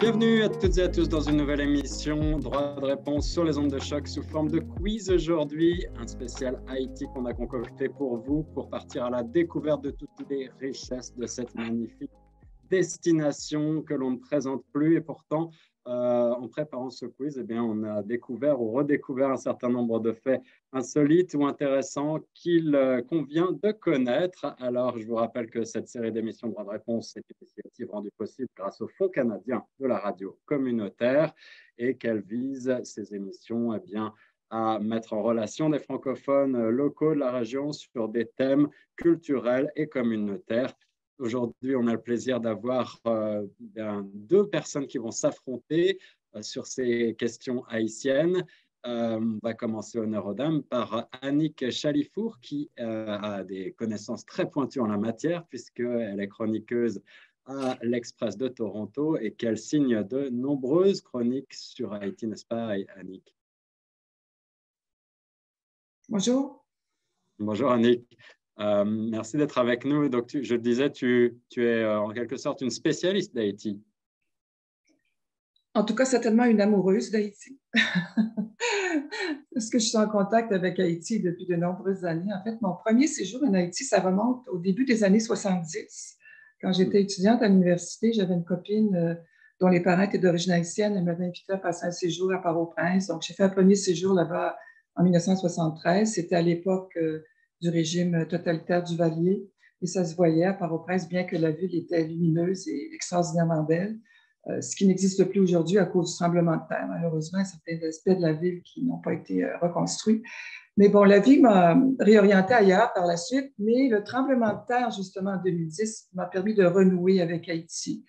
Bienvenue à toutes et à tous dans une nouvelle émission Droit de réponse sur les ondes de choc sous forme de quiz aujourd'hui. Un spécial Haïti qu'on a concocté pour vous pour partir à la découverte de toutes les richesses de cette magnifique destination que l'on ne présente plus. Et pourtant, en préparant ce quiz, eh bien, on a découvert ou redécouvert un certain nombre de faits insolites ou intéressants qu'il convient de connaître. Alors, je vous rappelle que cette série d'émissions Droit de réponse est une initiative rendue possible grâce au Fonds canadien de la radio communautaire et qu'elle vise ces émissions bien, à mettre en relation des francophones locaux de la région sur des thèmes culturels et communautaires. Aujourd'hui, on a le plaisir d'avoir deux personnes qui vont s'affronter sur ces questions haïtiennes. On va commencer honneur aux dames par Annick Chalifour, qui a des connaissances très pointues en la matière, puisqu'elle est chroniqueuse à l'Express de Toronto et qu'elle signe de nombreuses chroniques sur Haïti, n'est-ce pas, Annick? Bonjour. Bonjour, Annick. Merci d'être avec nous. Donc, je le disais, tu es en quelque sorte une spécialiste d'Haïti. En tout cas, certainement une amoureuse d'Haïti. Parce que je suis en contact avec Haïti depuis de nombreuses années. En fait, mon premier séjour en Haïti, ça remonte au début des années 70. Quand j'étais étudiante à l'université, j'avais une copine dont les parents étaient d'origine haïtienne. Elle m'avait invitée à passer un séjour à Port-au-Prince. Donc, j'ai fait un premier séjour là-bas en 1973. C'était à l'époque du régime totalitaire du Valier. Et ça se voyait à Port-au-Prince, bien que la ville était lumineuse et extraordinairement belle. Ce qui n'existe plus aujourd'hui à cause du tremblement de terre. Malheureusement, certains aspects de la ville qui n'ont pas été reconstruits. Mais bon, la vie m'a réorientée ailleurs par la suite, mais le tremblement de terre, justement, en 2010, m'a permis de renouer avec Haïti.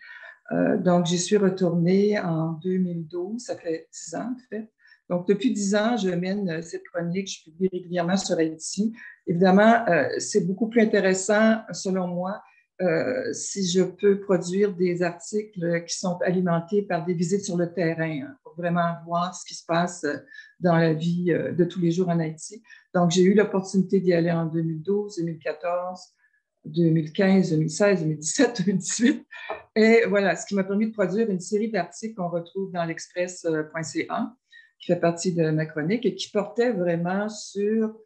Donc, j'y suis retournée en 2012, ça fait 10 ans, en fait. Donc, depuis 10 ans, je mène cette chronique, je publie régulièrement sur Haïti. Évidemment, c'est beaucoup plus intéressant, selon moi, si je peux produire des articles qui sont alimentés par des visites sur le terrain, pour vraiment voir ce qui se passe dans la vie de tous les jours en Haïti. Donc, j'ai eu l'opportunité d'y aller en 2012, 2014, 2015, 2016, 2017, 2018. Et voilà, ce qui m'a permis de produire une série d'articles qu'on retrouve dans l'express.ca, qui fait partie de ma chronique et qui portait vraiment sur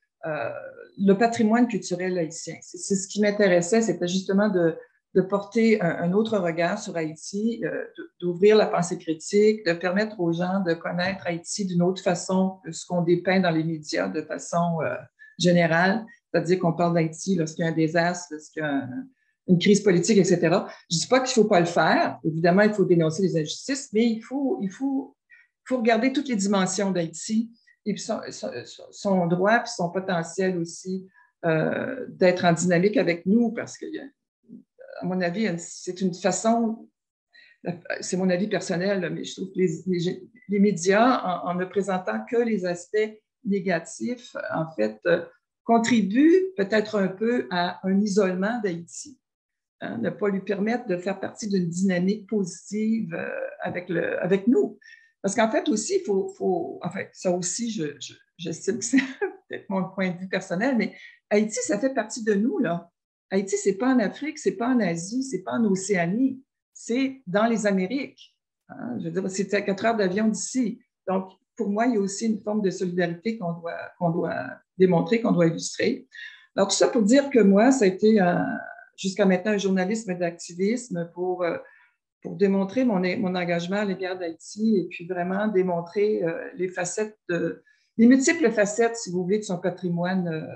le patrimoine culturel haïtien. C'est ce qui m'intéressait, c'était justement de porter un autre regard sur Haïti, d'ouvrir la pensée critique, de permettre aux gens de connaître Haïti d'une autre façon que ce qu'on dépeint dans les médias de façon générale, c'est-à-dire qu'on parle d'Haïti lorsqu'il y a un désastre, lorsqu'il y a une crise politique, etc. Je ne dis pas qu'il ne faut pas le faire. Évidemment, il faut dénoncer les injustices, mais il faut regarder toutes les dimensions d'Haïti et puis son droit puis son potentiel aussi d'être en dynamique avec nous, parce que, à mon avis, c'est une façon, c'est mon avis personnel, mais je trouve que les médias, en ne présentant que les aspects négatifs, en fait, contribuent peut-être un peu à un isolement d'Haïti. Ne pas lui permettre de faire partie d'une dynamique positive avec nous. Parce qu'en fait aussi, enfin, ça aussi, j'estime que c'est peut-être mon point de vue personnel, mais Haïti, ça fait partie de nous, là. Haïti, c'est pas en Afrique, c'est pas en Asie, c'est pas en Océanie, c'est dans les Amériques. Je veux dire, c'est à 4 heures d'avion d'ici. Donc, pour moi, il y a aussi une forme de solidarité qu'on doit démontrer, qu'on doit illustrer. Alors, tout ça pour dire que moi, ça a été jusqu'à maintenant un journalisme d'activisme pour démontrer mon engagement à l'égard d'Haïti et puis vraiment démontrer les multiples facettes, si vous voulez, de son patrimoine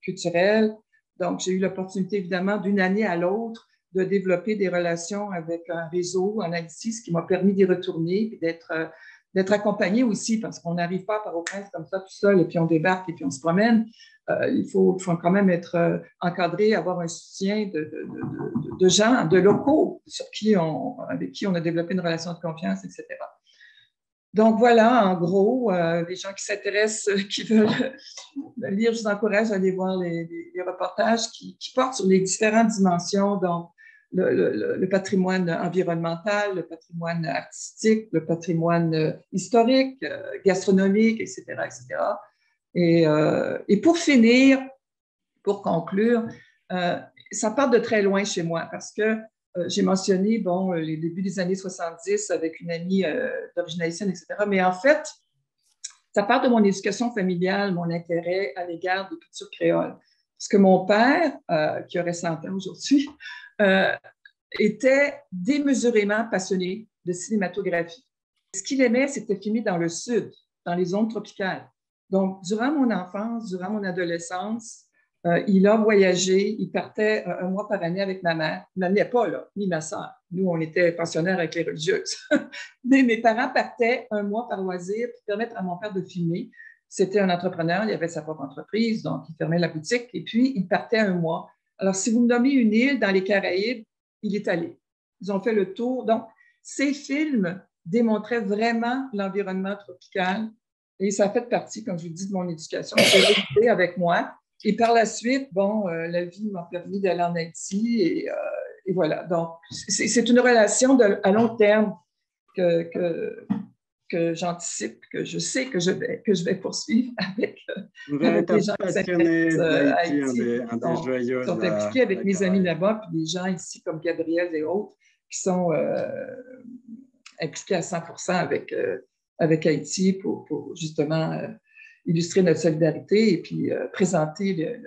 culturel. Donc, j'ai eu l'opportunité, évidemment, d'une année à l'autre, de développer des relations avec un réseau en Haïti, ce qui m'a permis d'y retourner et d'être accompagnée aussi, parce qu'on n'arrive pas à Port-au-Prince comme ça tout seul et puis on débarque et puis on se promène. Il faut quand même être encadré, avoir un soutien de gens, de locaux avec qui on a développé une relation de confiance, etc. Donc voilà, en gros, les gens qui s'intéressent, qui veulent lire, je vous encourage à aller voir les reportages qui portent sur les différentes dimensions, donc le patrimoine environnemental, le patrimoine artistique, le patrimoine historique, gastronomique, etc., etc. Et pour finir, pour conclure, ça part de très loin chez moi parce que j'ai mentionné, bon, les débuts des années 70 avec une amie d'origine haïtienne, etc. Mais en fait, ça part de mon éducation familiale, mon intérêt à l'égard des cultures créoles. Parce que mon père, qui aurait 100 ans aujourd'hui, était démesurément passionné de cinématographie. Ce qu'il aimait, c'était filmer dans le sud, dans les zones tropicales. Donc, durant mon enfance, durant mon adolescence, il a voyagé, il partait un mois par année avec ma mère. Il ne m'amenait pas, là, ni ma soeur. Nous, on était pensionnaires avec les religieuses. Mais mes parents partaient un mois par loisir pour permettre à mon père de filmer. C'était un entrepreneur, il avait sa propre entreprise, donc il fermait la boutique et puis il partait un mois. Alors, si vous me nommez une île dans les Caraïbes, il est allé. Ils ont fait le tour. Donc, ces films démontraient vraiment l'environnement tropical et ça a fait partie, comme je vous dis, de mon éducation. C'est resté avec moi. Et par la suite, bon, la vie m'a permis d'aller en Haïti et voilà. Donc, c'est une relation à long terme que j'anticipe, que je sais que je vais poursuivre avec les gens qui passionné s'intéressent à d'Haïti, Haïti, un des joyaux qui sont de impliqués avec mes amis Caraïbes. là-bas, puis des gens ici comme Gabriel et autres qui sont impliqués à 100% avec Haïti pour justement illustrer notre solidarité et puis présenter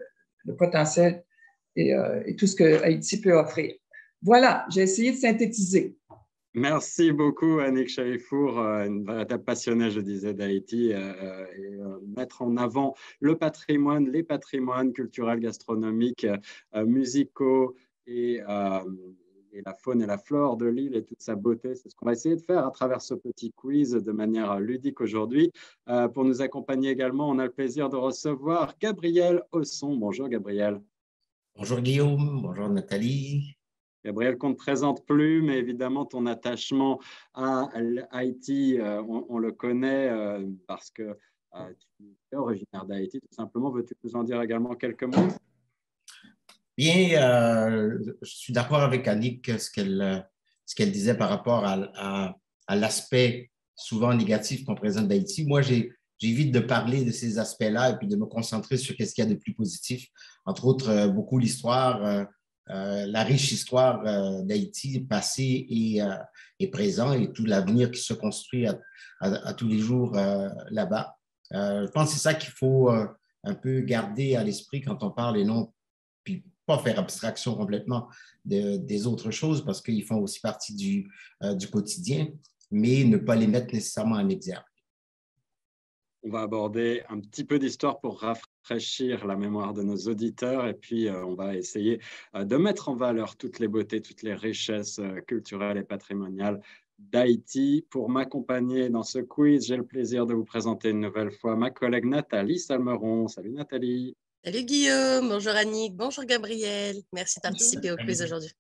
le potentiel et tout ce que Haïti peut offrir. Voilà, j'ai essayé de synthétiser. Merci beaucoup, Annick Chaifour, une véritable passionnée, je disais, d'Haïti, mettre en avant le patrimoine, les patrimoines culturels, gastronomiques, musicaux et la faune et la flore de l'île et toute sa beauté. C'est ce qu'on va essayer de faire à travers ce petit quiz de manière ludique aujourd'hui. Pour nous accompagner également, on a le plaisir de recevoir Gabriel Osson. Bonjour, Gabriel. Bonjour Guillaume, bonjour Nathalie. Gabriel, qu'on ne te présente plus, mais évidemment, ton attachement à Haïti, on le connaît parce que tu es originaire d'Haïti, tout simplement. Veux-tu nous en dire également quelques mots? Bien, je suis d'accord avec Annick, ce qu'elle disait par rapport à l'aspect souvent négatif qu'on présente d'Haïti. Moi, j'évite de parler de ces aspects-là et puis de me concentrer sur ce qu'il y a de plus positif. Entre autres, beaucoup l'histoire, la riche histoire d'Haïti passé et présent et tout l'avenir qui se construit à tous les jours là-bas. Je pense que c'est ça qu'il faut un peu garder à l'esprit quand on parle et non puis pas faire abstraction complètement des autres choses parce qu'ils font aussi partie du quotidien, mais ne pas les mettre nécessairement en exergue. On va aborder un petit peu d'histoire pour rafraîchir la mémoire de nos auditeurs et puis on va essayer de mettre en valeur toutes les beautés, toutes les richesses culturelles et patrimoniales d'Haïti. Pour m'accompagner dans ce quiz, j'ai le plaisir de vous présenter une nouvelle fois ma collègue Nathalie Salmeron. Salut Nathalie. Salut Guillaume, bonjour Annick, bonjour Gabriel. Merci de participer au quiz aujourd'hui.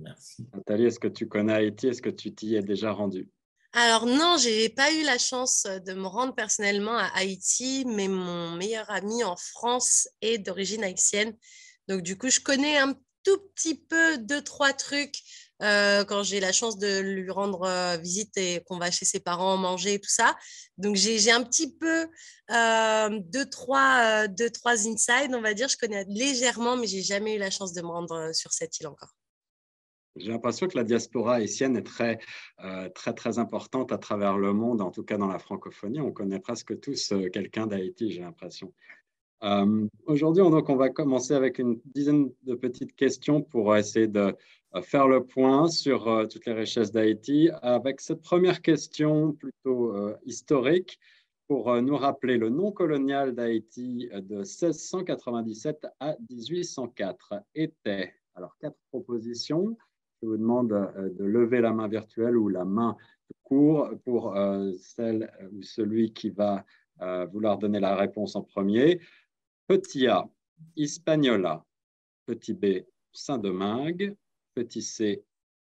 Merci. Nathalie, est-ce que tu connais Haïti? Est-ce que tu t'y es déjà rendue? Alors non, je n'ai pas eu la chance de me rendre personnellement à Haïti, mais mon meilleur ami en France est d'origine haïtienne. Donc du coup, je connais un tout petit peu 2-3 trucs quand j'ai la chance de lui rendre visite et qu'on va chez ses parents manger et tout ça. Donc j'ai un petit peu 2-3 insides, on va dire. Je connais légèrement, mais je n'ai jamais eu la chance de me rendre sur cette île encore. J'ai l'impression que la diaspora haïtienne est très importante à travers le monde, en tout cas dans la francophonie. On connaît presque tous quelqu'un d'Haïti, j'ai l'impression. Aujourd'hui, on va commencer avec une dizaine de petites questions pour essayer de faire le point sur toutes les richesses d'Haïti. Avec cette première question plutôt historique, pour nous rappeler le nom colonial d'Haïti de 1697 à 1804 était, alors 4 propositions. Je vous demande de lever la main virtuelle ou la main tout court pour celle ou celui qui va vouloir donner la réponse en premier. Petit A, Hispaniola. Petit B, Saint-Domingue. Petit C,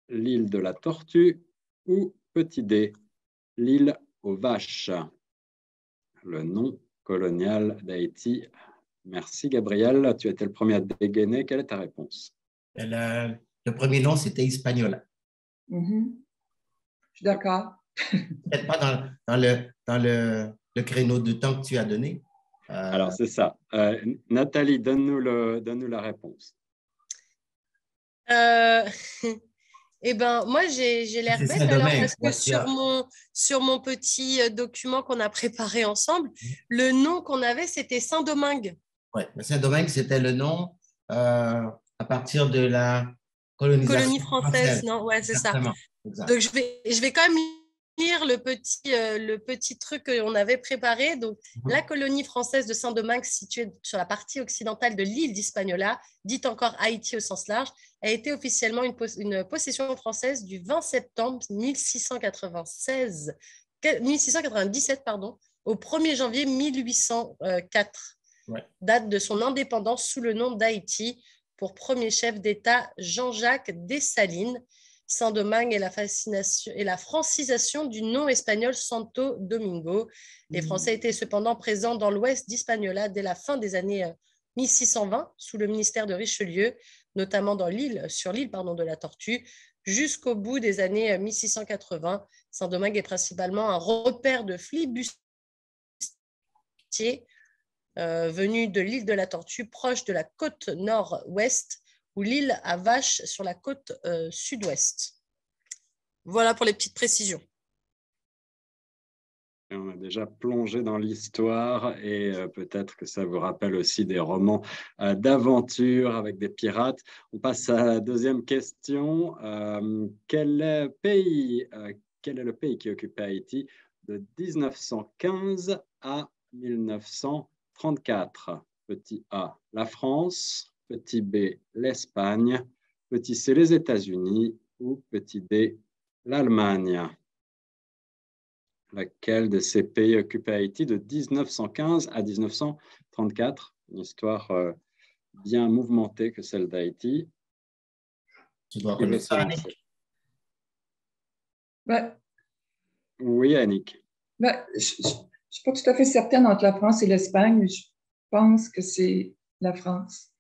l'île de la Tortue. Ou petit D, l'île aux Vaches. Le nom colonial d'Haïti. Merci Gabriel, tu étais le premier à dégainer. Quelle est ta réponse? Le premier nom, c'était Hispaniola. Je suis d'accord. Peut-être pas dans le créneau de temps que tu as donné. Alors, c'est ça. Nathalie, donne-nous la réponse. Eh ben, moi, j'ai l'air C'est bête alors Saint-Domingue. parce que sur mon petit document qu'on a préparé ensemble, le nom qu'on avait, c'était Saint-Domingue. Oui, Saint-Domingue, c'était le nom à partir de la colonisation Colonie française, française. non? Ouais, c'est ça. Exactement. Exact. Donc, je vais quand même lire le petit truc qu'on avait préparé. Donc, la colonie française de Saint-Domingue, située sur la partie occidentale de l'île d'Hispaniola, dite encore Haïti au sens large, a été officiellement une possession française du 20 septembre 1697 au 1er janvier 1804, Ouais. date de son indépendance sous le nom d'Haïti, pour premier chef d'État Jean-Jacques Dessalines. Saint-Domingue et la francisation du nom espagnol Santo Domingo. Les Français étaient cependant présents dans l'ouest d'Hispaniola dès la fin des années 1620 sous le ministère de Richelieu, notamment sur l'île de la Tortue, jusqu'au bout des années 1680. Saint-Domingue est principalement un repère de flibustiers venus de l'île de la Tortue, proche de la côte nord-ouest, ou l'île à Vache sur la côte sud-ouest. Voilà pour les petites précisions. Et on a déjà plongé dans l'histoire et peut-être que ça vous rappelle aussi des romans d'aventure avec des pirates. On passe à la deuxième question. Quel est le pays qui occupait Haïti de 1915 à 1934? Petit A, la France. Petit B, l'Espagne. Petit C, les États-Unis. Ou petit D, l'Allemagne. Laquelle de ces pays occupait Haïti de 1915 à 1934? Une histoire bien mouvementée que celle d'Haïti. Tu dois connaître ça, Annick. Oui, Annick. Je ne suis pas tout à fait certaine entre la France et l'Espagne, mais je pense que c'est la France.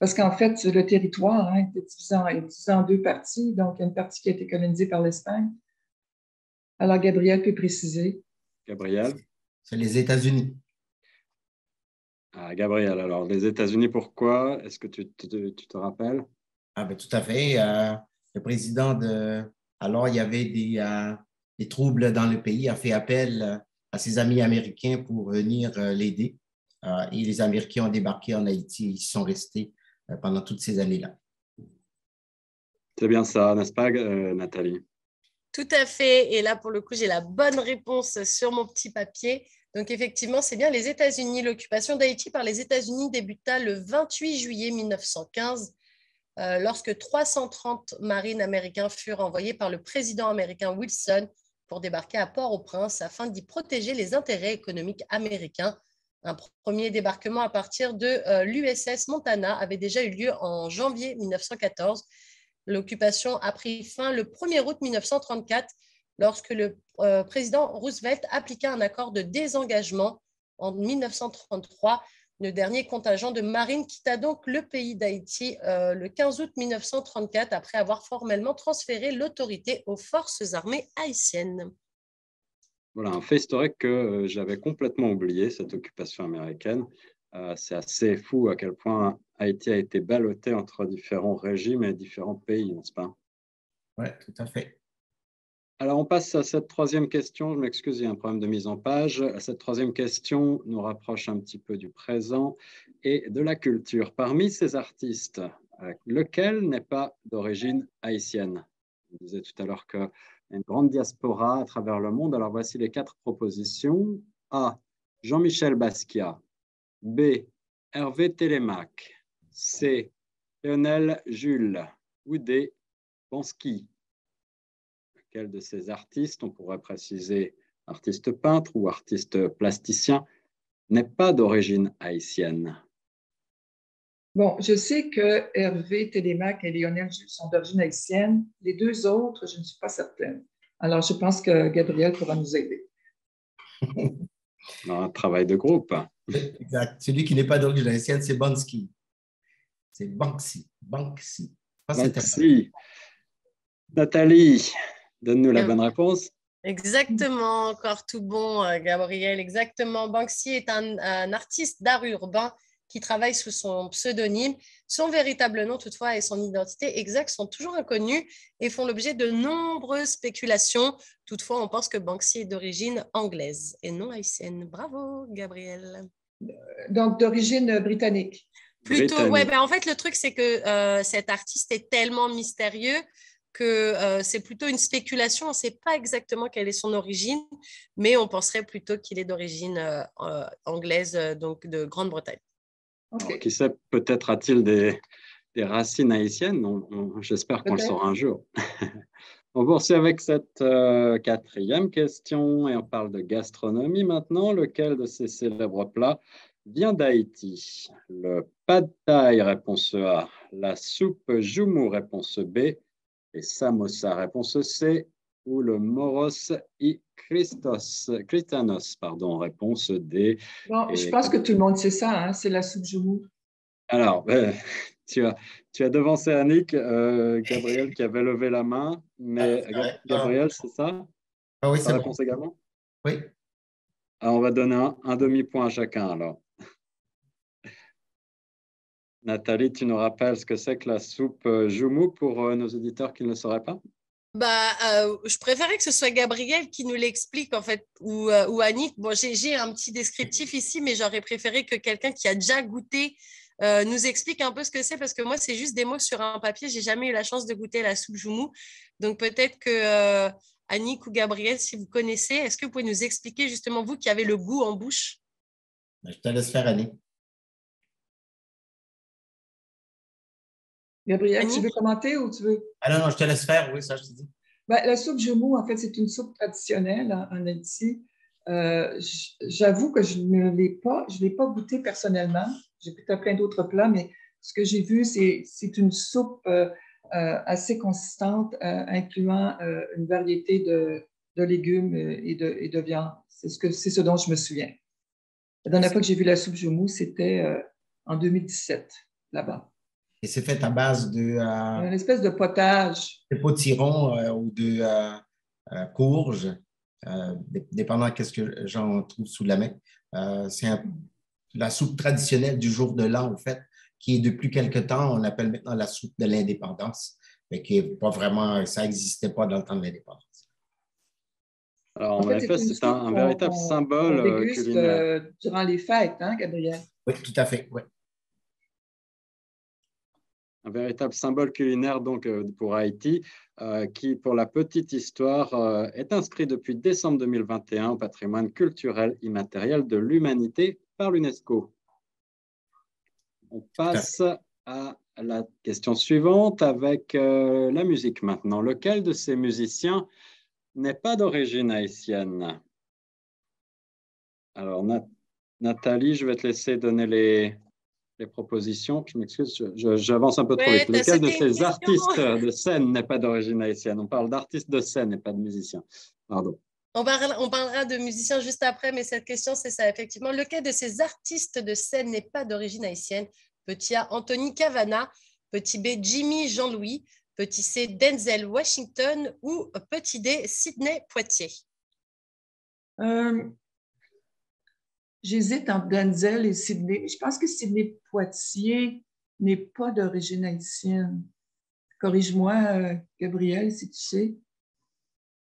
Parce qu'en fait, le territoire était divisé en deux parties. Donc, il y a une partie qui a été colonisée par l'Espagne. Alors, Gabriel peut préciser. Gabriel? C'est les États-Unis. Ah, Gabriel, alors, les États-Unis, pourquoi? Est-ce que tu te rappelles? Ah, ben, tout à fait. Le président alors, il y avait des troubles dans le pays, a fait appel à ses amis américains pour venir l'aider. Et les Américains ont débarqué en Haïti et ils sont restés pendant toutes ces années-là. C'est bien ça, n'est-ce pas, Nathalie? Tout à fait. Et là, pour le coup, j'ai la bonne réponse sur mon petit papier. Donc, effectivement, c'est bien les États-Unis. L'occupation d'Haïti par les États-Unis débuta le 28 juillet 1915, lorsque 330 marines américains furent envoyés par le président américain Wilson pour débarquer à Port-au-Prince afin d'y protéger les intérêts économiques américains. Un premier débarquement à partir de l'USS Montana avait déjà eu lieu en janvier 1914. L'occupation a pris fin le 1er août 1934 lorsque le président Roosevelt appliqua un accord de désengagement. En 1933, le dernier contingent de marines quitta donc le pays d'Haïti le 15 août 1934 après avoir formellement transféré l'autorité aux forces armées haïtiennes. Voilà, un fait historique que j'avais complètement oublié, cette occupation américaine. C'est assez fou à quel point Haïti a été ballotté entre différents régimes et différents pays, n'est-ce pas? Oui, tout à fait. Alors, on passe à cette troisième question. Je m'excuse, il y a un problème de mise en page. Cette troisième question nous rapproche un petit peu du présent et de la culture. Parmi ces artistes, lequel n'est pas d'origine haïtienne? Je disais tout à l'heure qu'il y a une grande diaspora à travers le monde. Alors, voici les 4 propositions. A, Jean-Michel Basquiat. B, Hervé Télémaque. C, Lionel Jules. Ou D, Bansky. Lequel de ces artistes, on pourrait préciser artiste peintre ou artiste plasticien, n'est pas d'origine haïtienne? Bon, je sais que Hervé Télémaque et Lionel Jules sont d'origine haïtienne. Les deux autres, je ne suis pas certaine. Alors, je pense que Gabriel pourra nous aider. Un travail de groupe. Exact. Celui qui n'est pas d'origine haïtienne, c'est Bansky. C'est Banksy. Banksy. Banksy. Nathalie, donne-nous la bonne réponse. Exactement, encore tout bon, Gabriel. Exactement. Banksy est un artiste d'art urbain qui travaille sous son pseudonyme. Son véritable nom, toutefois, et son identité exacte sont toujours inconnus et font l'objet de nombreuses spéculations. Toutefois, on pense que Banksy est d'origine anglaise et non haïtienne. Bravo, Gabriel. Donc, d'origine britannique. Plutôt, ouais, ben en fait, le truc, c'est que cet artiste est tellement mystérieux que c'est plutôt une spéculation. On ne sait pas exactement quelle est son origine, mais on penserait plutôt qu'il est d'origine anglaise, donc de Grande-Bretagne. Okay. Qui sait, peut-être a-t-il des racines haïtiennes. J'espère qu'on le saura un jour. On poursuit avec cette quatrième question et on parle de gastronomie maintenant. Lequel de ces célèbres plats vient d'Haïti? Le pad thai, réponse A. La soupe joumou, réponse B. Et samosa, réponse C. Ou le moros y Christanos, pardon, réponse D. Bon, je pense que tout le monde sait ça, hein, c'est la soupe joumou. Alors, tu as devancé Annick, Gabriel qui avait levé la main, mais Gabriel, c'est ça? Ah oui, Ta c'est réponse bon. également? Oui. Alors, on va donner un demi-point à chacun alors. Nathalie, tu nous rappelles ce que c'est que la soupe joumou pour nos auditeurs qui ne le sauraient pas? Je préférais que ce soit Gabriel qui nous l'explique en fait, ou Annick. Bon, j'ai un petit descriptif ici, mais j'aurais préféré que quelqu'un qui a déjà goûté nous explique un peu ce que c'est, parce que moi, c'est juste des mots sur un papier. J'ai jamais eu la chance de goûter la soupe joumou. Donc peut-être que Annick ou Gabriel, si vous connaissez, est-ce que vous pouvez nous expliquer justement, vous qui avez le goût en bouche? Je te laisse faire, Annick. Gabriel, Annick? tu veux commenter ou tu veux? Ah non, je te laisse faire, oui, ça, je te dis. Ben, la soupe joumou, en fait, c'est une soupe traditionnelle en Haïti. J'avoue que je ne l'ai pas goûté personnellement. J'ai goûté plein d'autres plats, mais ce que j'ai vu, c'est une soupe assez consistante, incluant une variété de légumes et de viande. C'est ce dont je me souviens. La dernière fois que j'ai vu la soupe joumou, c'était en 2017, là-bas. Et c'est fait à base de Une espèce de potage. potiron ou de courge, dépendant de ce que j'en trouve sous la main. C'est la soupe traditionnelle du jour de l'an, en fait, qui est depuis quelque temps, on appelle maintenant la soupe de l'indépendance, mais qui n'est pas vraiment, ça n'existait pas dans le temps de l'indépendance. Alors, En en fait, effet, c'est un véritable symbole déguste culinaire. durant les fêtes, hein, Gabriel? Oui, tout à fait, oui. Un véritable symbole culinaire donc pour Haïti, qui, pour la petite histoire, est inscrit depuis décembre 2021 au patrimoine culturel immatériel de l'humanité par l'UNESCO. On passe à la question suivante avec la musique maintenant. Lequel de ces musiciens n'est pas d'origine haïtienne? Alors, Nathalie, je vais te laisser donner les propositions. Je m'excuse, j'avance un peu trop vite. Lequel de ces artistes de scène n'est pas d'origine haïtienne? On parle d'artistes de scène et pas de musiciens. Pardon. On parlera de musiciens juste après, mais cette question, c'est ça, effectivement. Lequel de ces artistes de scène n'est pas d'origine haïtienne? Petit A, Anthony Cavana. Petit B, Jimmy Jean-Louis. Petit C, Denzel Washington. Ou petit D, Sidney Poitier. J'hésite entre Denzel et Sidney. Je pense que Sidney Poitier n'est pas d'origine haïtienne. Corrige-moi, Gabriel, si tu sais.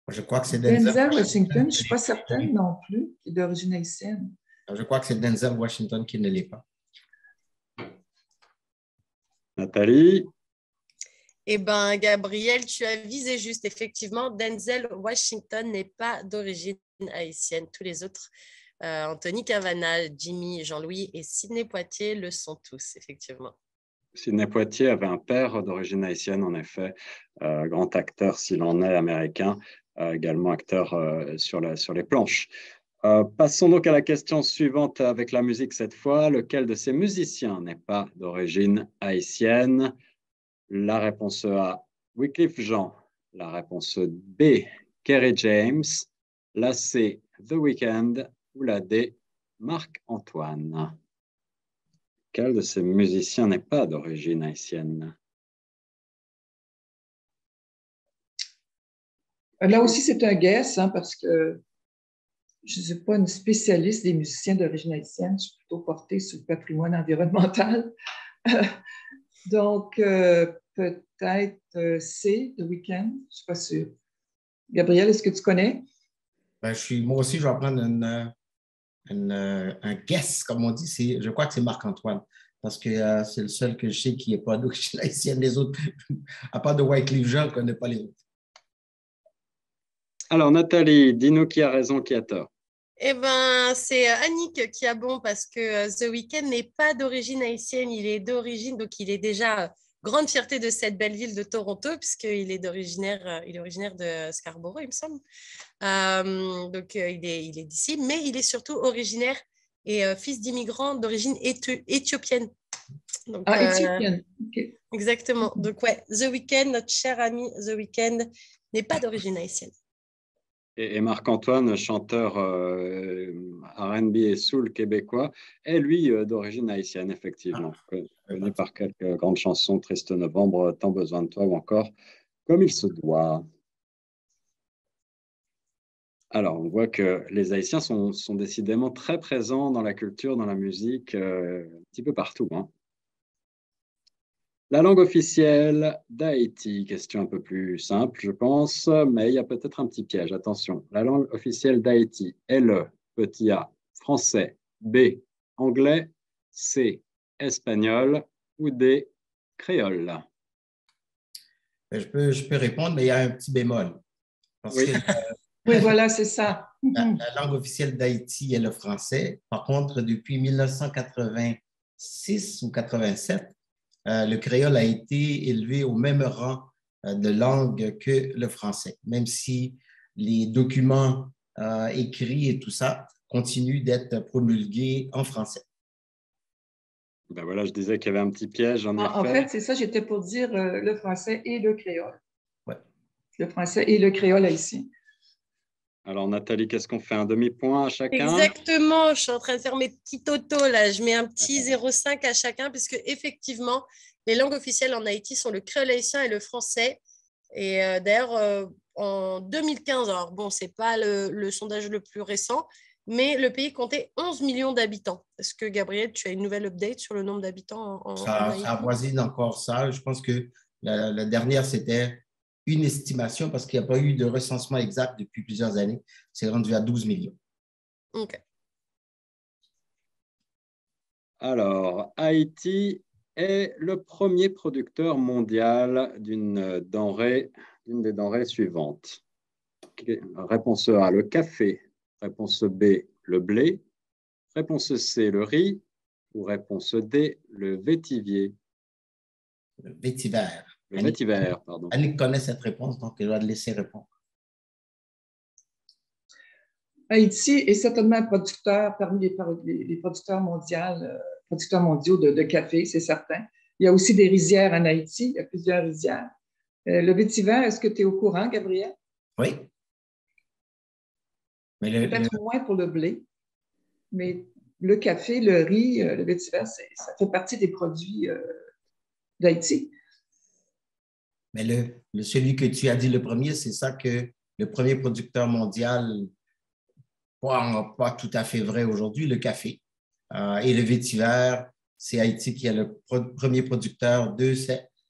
Je crois que c'est Denzel Washington, je ne suis pas certaine non plus qu'il est d'origine haïtienne. Je crois que c'est Denzel Washington qui ne l'est pas. Nathalie? Eh bien, Gabriel, tu as visé juste. Effectivement, Denzel Washington n'est pas d'origine haïtienne. Tous les autres, Anthony Cavana, Jimmy Jean-Louis et Sidney Poitier le sont tous, effectivement. Sidney Poitier avait un père d'origine haïtienne, en effet, grand acteur s'il en est américain, également acteur sur les planches. Passons donc à la question suivante avec la musique cette fois. Lequel de ces musiciens n'est pas d'origine haïtienne? La réponse A, Wyclef Jean. La réponse B, Kerry James. La C, The Weeknd. Ou la D, Marc-Antoine. Quel de ces musiciens n'est pas d'origine haïtienne? Là aussi, c'est un guess, hein, parce que je ne suis pas une spécialiste des musiciens d'origine haïtienne, je suis plutôt portée sur le patrimoine environnemental. Donc, peut-être C, The Weeknd, je ne suis pas sûre. Gabriel, est-ce que tu connais? Ben, moi aussi, je vais prendre un guess, comme on dit. Je crois que c'est Marc-Antoine, parce que c'est le seul que je sais qui n'est pas d'origine haïtienne. Les autres, à part de Wyclef Jean, je ne connais pas les autres. Alors, Nathalie, dis-nous qui a raison, qui a tort. Eh ben, c'est Annick qui a bon parce que The Weeknd n'est pas d'origine haïtienne, il est d'origine, donc il est déjà grande fierté de cette belle ville de Toronto puisqu'il est originaire de Scarborough, il me semble. Donc, il est d'ici, mais il est surtout originaire et fils d'immigrants d'origine éthiopienne. Donc, éthiopienne, OK. Exactement. Donc, ouais, The Weeknd, notre cher ami The Weeknd, n'est pas d'origine haïtienne. Et Marc-Antoine, chanteur R&B et soul québécois, est lui d'origine haïtienne, effectivement. Connu par quelques grandes chansons, Triste Novembre, Tant besoin de toi ou encore Comme il se doit. Alors, on voit que les Haïtiens sont décidément très présents dans la culture, dans la musique, un petit peu partout, hein. La langue officielle d'Haïti, question un peu plus simple, je pense, mais il y a peut-être un petit piège. Attention, la langue officielle d'Haïti est le petit a, français, B, anglais, C, espagnol ou D, créole. Je peux répondre, mais il y a un petit bémol. Parce Oui. que Oui, voilà, c'est ça. la langue officielle d'Haïti est le français. Par contre, depuis 1986 ou 87, le créole a été élevé au même rang de langue que le français, même si les documents écrits et tout ça continuent d'être promulgués en français. Ben voilà, je disais qu'il y avait un petit piège, en effet. En fait, c'est ça, j'étais pour dire le français et le créole. Ouais. Le français et le créole haïtien. Alors, Nathalie, qu'est-ce qu'on fait? Un demi-point à chacun? Exactement, je suis en train de faire mes petits totos là. Je mets un petit 0,5 à chacun, puisque effectivement, les langues officielles en Haïti sont le créole haïtien et le français. Et d'ailleurs, en 2015, alors bon, ce n'est pas le sondage le plus récent, mais le pays comptait 11 millions d'habitants. Est-ce que, Gabriel, tu as une nouvelle update sur le nombre d'habitants en Haïti? Ça avoisine encore ça. Je pense que la dernière, c'était une estimation parce qu'il n'y a pas eu de recensement exact depuis plusieurs années. C'est rendu à 12 millions. OK. Alors, Haïti est le premier producteur mondial d'une des denrées suivantes. Réponse A, le café. Réponse B, le blé. Réponse C, le riz. Ou réponse D, le vétivier. Le vétiver. Le vétiver, pardon. Annick connaît cette réponse, donc elle va le laisser répondre. Haïti est certainement un producteur parmi les producteurs mondiaux de café, c'est certain. Il y a aussi des rizières en Haïti, il y a plusieurs rizières. Le vétiver, est-ce que tu es au courant, Gabriel? Oui. Peut-être moins pour le blé, mais le café, le riz, le vétiver, ça fait partie des produits d'Haïti. Mais celui que tu as dit le premier, c'est ça que le premier producteur mondial, pas tout à fait vrai aujourd'hui, le café. Et le vétiver, c'est Haïti qui est le premier producteur de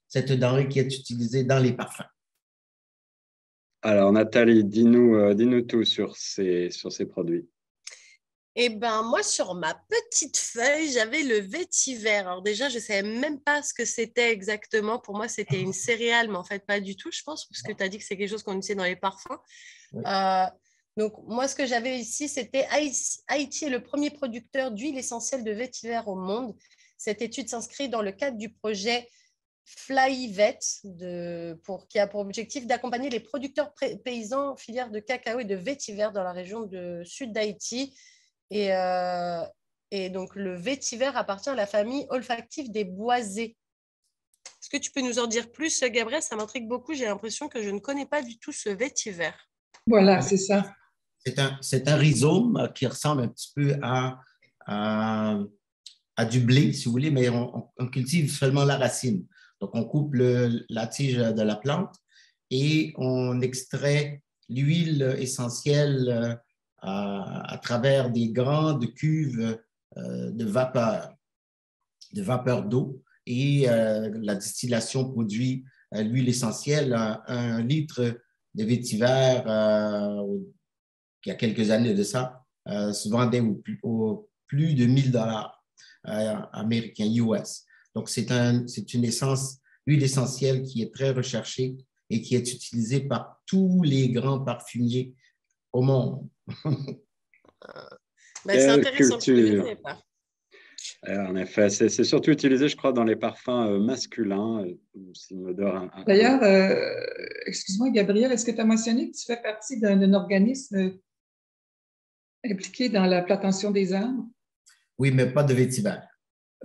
cette denrée qui est utilisée dans les parfums. Alors, Nathalie, dis-nous tout sur ces produits. Eh bien, moi, sur ma petite feuille, j'avais le vétiver. Alors déjà, je ne savais même pas ce que c'était exactement. Pour moi, c'était une céréale, mais en fait, pas du tout, je pense, parce que tu as dit que c'est quelque chose qu'on utilise dans les parfums. Oui. Donc, moi, ce que j'avais ici, c'était Haïti est le premier producteur d'huile essentielle de vétiver au monde. Cette étude s'inscrit dans le cadre du projet FlyVet, qui a pour objectif d'accompagner les producteurs paysans en filière de cacao et de vétiver dans la région de sud d'Haïti. Et donc, le vétiver appartient à la famille olfactive des boisés. Est-ce que tu peux nous en dire plus, Gabriel? Ça m'intrigue beaucoup. J'ai l'impression que je ne connais pas du tout ce vétiver. Voilà, c'est ça. C'est un rhizome qui ressemble un petit peu à du blé, si vous voulez, mais on cultive seulement la racine. Donc, on coupe la tige de la plante et on extrait l'huile essentielle à travers des grandes cuves de vapeur d'eau et la distillation produit l'huile essentielle. Un litre de vétiver, il y a quelques années de ça, se vendait au plus de 1000 $ américains, US. Donc, c'est une huile essentielle qui est très recherchée et qui est utilisée par tous les grands parfumiers au monde. C'est intéressant, je ne savais pas. En effet, c'est surtout utilisé, je crois, dans les parfums masculins. C'est une odeur. D'ailleurs, excuse-moi, Gabriel, est-ce que tu as mentionné que tu fais partie d'un organisme impliqué dans la plantation des arbres? Oui, mais pas de vétiver.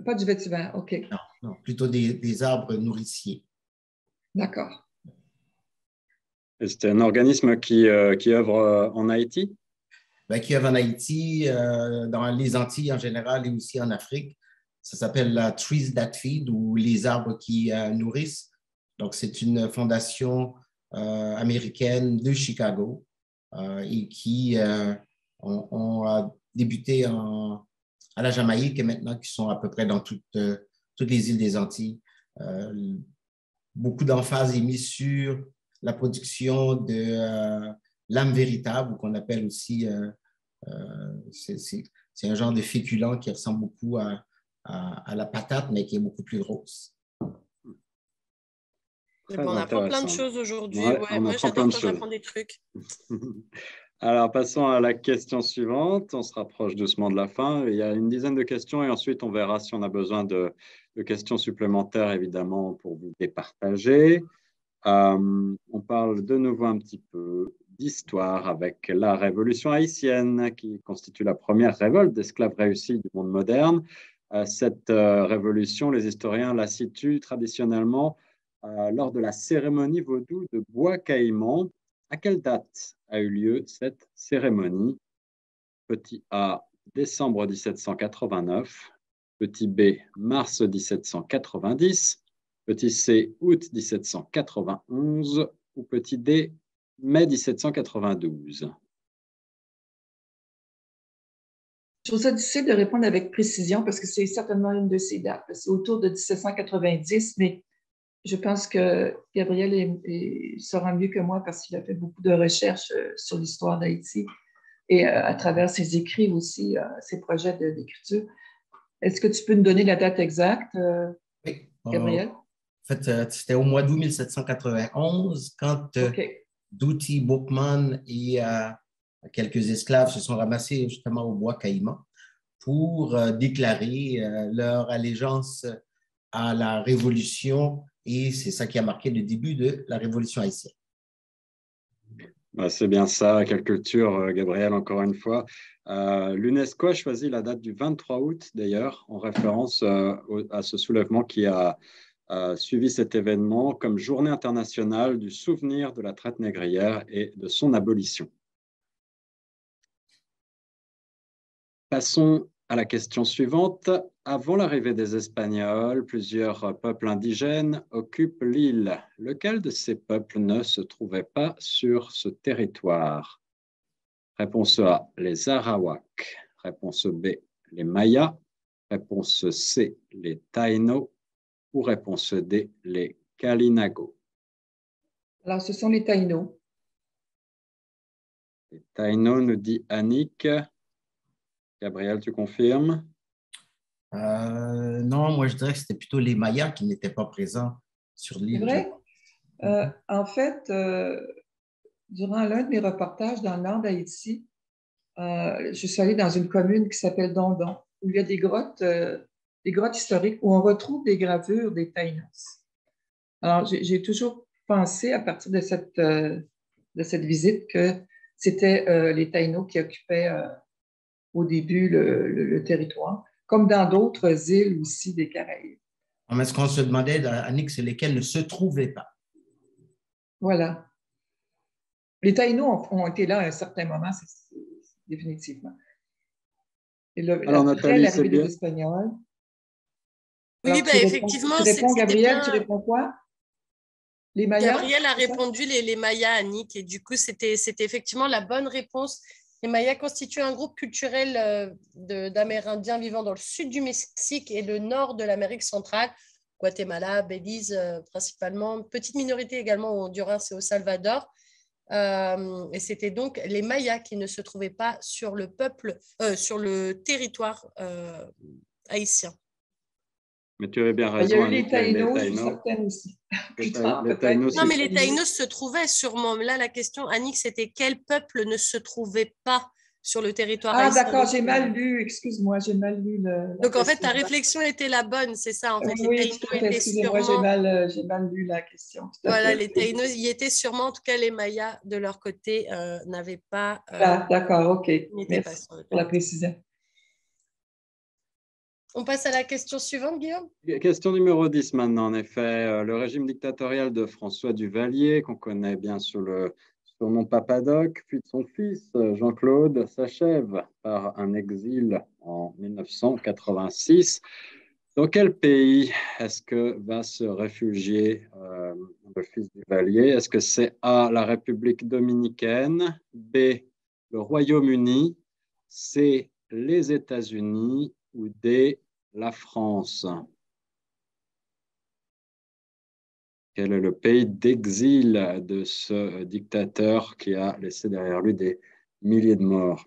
Pas du vétiver, OK. Non, plutôt des arbres nourriciers. D'accord. C'est un organisme qui œuvre en Haïti? Qui œuvre en Haïti, dans les Antilles en général et aussi en Afrique. Ça s'appelle la Trees That Feed ou les arbres qui nourrissent. Donc, c'est une fondation américaine de Chicago et qui ont débuté à la Jamaïque et maintenant qui sont à peu près dans toutes les îles des Antilles. Beaucoup d'emphase est mise sur la production de l'âme véritable, ou qu'on appelle aussi, c'est un genre de féculent qui ressemble beaucoup à la patate, mais qui est beaucoup plus grosse. On apprend plein de choses aujourd'hui. Moi, j'adore quand j'apprends des trucs. Alors, passons à la question suivante. On se rapproche doucement de la fin. Il y a une dizaine de questions et ensuite, on verra si on a besoin de questions supplémentaires, évidemment, pour vous les partager. On parle de nouveau un petit peu d'histoire avec la Révolution haïtienne qui constitue la première révolte d'esclaves réussie du monde moderne. Cette révolution, les historiens la situent traditionnellement lors de la cérémonie vaudou de Bois Caïman. À quelle date a eu lieu cette cérémonie? Petit A, décembre 1789. Petit B, mars 1790. Petit C, août 1791. Ou petit D, mai 1792. Je trouve ça difficile de répondre avec précision parce que c'est certainement une de ces dates. C'est autour de 1790, mais je pense que Gabriel saura mieux que moi parce qu'il a fait beaucoup de recherches sur l'histoire d'Haïti et à travers ses écrits aussi, ses projets d'écriture. Est-ce que tu peux nous donner la date exacte, oui. Gabriel? En fait, c'était au mois d'août 1791 quand Douty Boukman et quelques esclaves se sont ramassés justement au Bois Caïman pour déclarer leur allégeance à la Révolution. Et c'est ça qui a marqué le début de la Révolution haïtienne. C'est bien ça, quelle culture, Gabriel, encore une fois. L'UNESCO a choisi la date du 23 août, d'ailleurs, en référence à ce soulèvement qui a suivi cet événement comme journée internationale du souvenir de la traite négrière et de son abolition. Passons à la question suivante. Avant l'arrivée des Espagnols, plusieurs peuples indigènes occupent l'île. Lequel de ces peuples ne se trouvait pas sur ce territoire? Réponse A, les Arawaks. Réponse B, les Mayas. Réponse C, les Taïnos. Ou réponse D, les Kalinago. Alors, ce sont les Taïnos. Les Taïnos, nous dit Annick. Gabriel, tu confirmes? Non, moi je dirais que c'était plutôt les Mayas qui n'étaient pas présents sur l'île. C'est vrai? En fait, durant l'un de mes reportages dans le nord d'Haïti, je suis allée dans une commune qui s'appelle Dondon, où il y a des grottes historiques où on retrouve des gravures des Taïnos. Alors, j'ai toujours pensé à partir de cette visite que c'était les Taïnos qui occupaient au début le territoire, comme dans d'autres îles aussi des Caraïbes. Mais ce qu'on se demandait, Annick, c'est lesquels ne se trouvaient pas. Voilà. Les Taïnos ont été là à un certain moment, définitivement. Et alors, Nathalie, l'arrivée des Espagnols. Oui, effectivement. Tu réponds, Gabriel, tu réponds quoi? Les Mayas? Gabriel a répondu les Mayas, Annick, et du coup, c'était effectivement la bonne réponse. Les Mayas constituent un groupe culturel d'Amérindiens vivant dans le sud du Mexique et le nord de l'Amérique centrale, Guatemala, Belize principalement, petite minorité également au Honduras et au Salvador. Et c'était donc les Mayas qui ne se trouvaient pas sur le territoire haïtien. Mais tu avais bien Il y a raison, eu les Annick, Taïnos, je suis certaine aussi. Plus tard, les peut-être. Taïnos, Non, mais les Taïnos se trouvaient sûrement. Là, la question, Annick, c'était quel peuple ne se trouvait pas sur le territoire Ah, haïtien. d'accord, j'ai mal lu. Excuse-moi, j'ai mal lu la Donc, en fait, question. ta réflexion était la bonne, c'est ça. En fait, les Oui, Taïnos tout à fait. étaient Excusez-moi, sûrement... j'ai mal lu la question. Tout à Voilà, fait. les Taïnos y étaient sûrement. En tout cas, les Mayas, de leur côté, n'avaient pas... Ah, d'accord, OK. n'étaient pas Merci sur le pour la territoire. précision. On passe à la question suivante, Guillaume. Question numéro 10 maintenant, en effet. Le régime dictatorial de François Duvalier, qu'on connaît bien sous le surnom Papadoc, puis de son fils Jean-Claude, s'achève par un exil en 1986. Dans quel pays est-ce que va se réfugier le fils Duvalier? Est-ce que c'est A, la République dominicaine, B, le Royaume-Uni, C, les États-Unis ou D, la France? Quel est le pays d'exil de ce dictateur qui a laissé derrière lui des milliers de morts?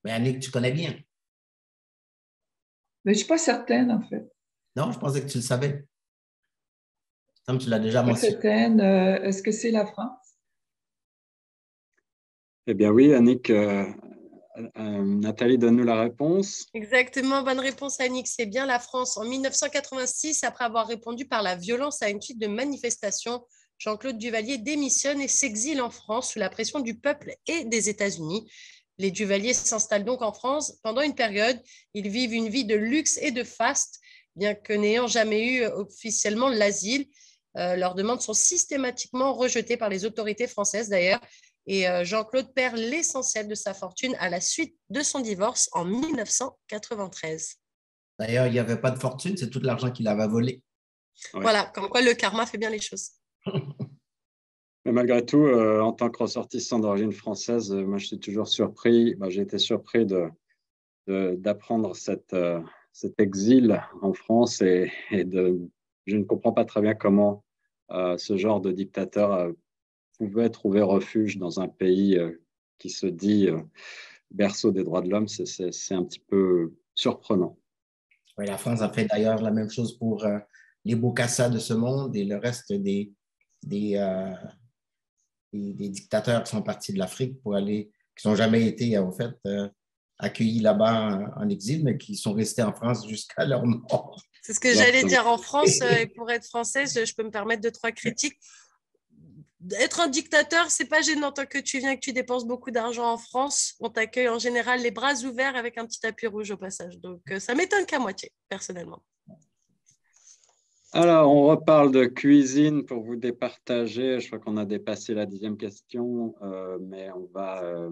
Mais Annick, tu connais bien. Mais je ne suis pas certaine, en fait. Non, je pensais que tu le savais. Comme tu l'as déjà Pas mentionné. certaine. Est-ce que c'est la France? Eh bien oui, Annick, Nathalie, donne-nous la réponse. Exactement, bonne réponse, Annick. C'est bien la France. En 1986, après avoir répondu par la violence à une suite de manifestations, Jean-Claude Duvalier démissionne et s'exile en France sous la pression du peuple et des États-Unis. Les Duvalier s'installent donc en France. Pendant une période, ils vivent une vie de luxe et de faste, bien que n'ayant jamais eu officiellement l'asile. Leurs demandes sont systématiquement rejetées par les autorités françaises d'ailleurs. Et Jean-Claude perd l'essentiel de sa fortune à la suite de son divorce en 1993. D'ailleurs, il n'y avait pas de fortune, c'est tout l'argent qu'il avait volé. Ouais. Voilà, comme quoi le karma fait bien les choses. Mais malgré tout, en tant que ressortissant d'origine française, moi je suis toujours surpris, j'ai été surpris d'apprendre cet exil en France je ne comprends pas très bien comment ce genre de dictateur pouvait trouver refuge dans un pays qui se dit berceau des droits de l'homme. C'est un petit peu surprenant. Oui, la France a fait d'ailleurs la même chose pour les Bokassa de ce monde et le reste des dictateurs qui sont partis de l'Afrique qui n'ont jamais été en fait accueillis là-bas en exil, mais qui sont restés en France jusqu'à leur mort. C'est ce que j'allais dire. En France, et pour être française, je peux me permettre 2-3 critiques. Être un dictateur, c'est pas gênant tant que tu viens et que tu dépenses beaucoup d'argent en France. On t'accueille en général les bras ouverts avec un petit tapis rouge au passage. Donc, ça m'étonne qu'à moitié, personnellement. Alors, on reparle de cuisine pour vous départager. Je crois qu'on a dépassé la 10e question, mais on va